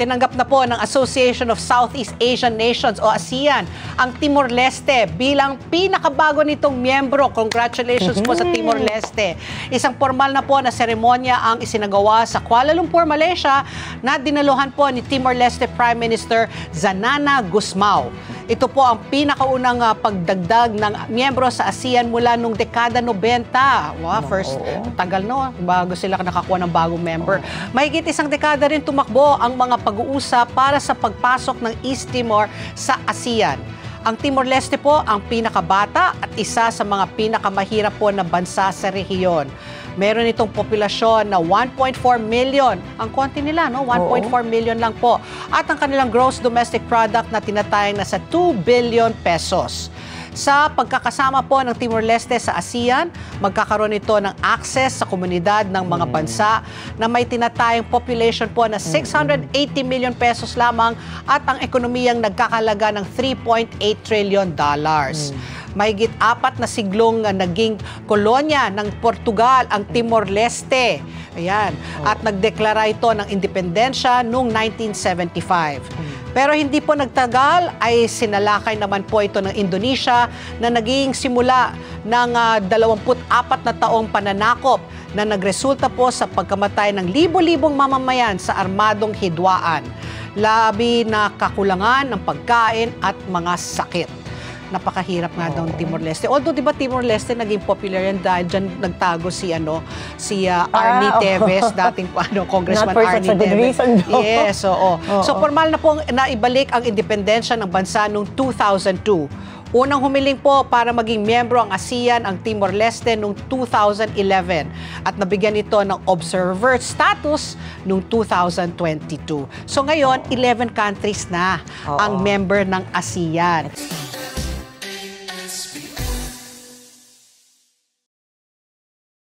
Tinanggap na po ng Association of Southeast Asian Nations o ASEAN ang Timor-Leste bilang pinakabago nitong miyembro. Congratulations po sa Timor-Leste. Isang formal na po na seremonya ang isinagawa sa Kuala Lumpur, Malaysia na dinaluhan po ni Timor-Leste Prime Minister Zanana Gusmao. Ito po ang pinakaunang pagdagdag ng miyembro sa ASEAN mula nung dekada 90. Wow, first, tagal no, bago sila nakakuha ng bagong member. Mahigit isang dekada rin tumakbo ang mga pag-uusap para sa pagpasok ng East Timor sa ASEAN. Ang Timor-Leste po ang pinakabata at isa sa mga pinakamahirap po na bansa sa rehiyon. Meron itong populasyon na 1.4 million. Ang konti nila, no? 1.4 million lang po. At ang kanilang gross domestic product na tinatayang nasa 2 billion pesos. Sa pagkakasama po ng Timor-Leste sa ASEAN, magkakaroon ito ng access sa komunidad ng mga bansa na may tinatayang population po na 680 million pesos lamang at ang ekonomiyang nagkakalaga ng 3.8 trillion dollars. Mahigit 4 na siglong naging kolonya ng Portugal ang Timor-Leste. Ayan. At nagdeklara ito ng independensya noong 1975. Pero hindi po nagtagal ay sinalakay naman po ito ng Indonesia na naging simula ng 24 na taong pananakop na nagresulta po sa pagkamatay ng libo-libong mamamayan sa armadong hidwaan. Labi na kakulangan ng pagkain at mga sakit. Napakahirap nga daw ng Timor-Leste. Although, di ba Timor-Leste naging popular yan dahil dyan nagtago si Arnie Teves, dating Congressman Arnie Teves. Yes, oo. So, formal na pong naibalik ang independensya ng bansa noong 2002. Unang humiling po para maging miyembro ang ASEAN ang Timor-Leste noong 2011 at nabigyan ito ng observer status noong 2022. So, ngayon, 11 countries na ang member ng ASEAN.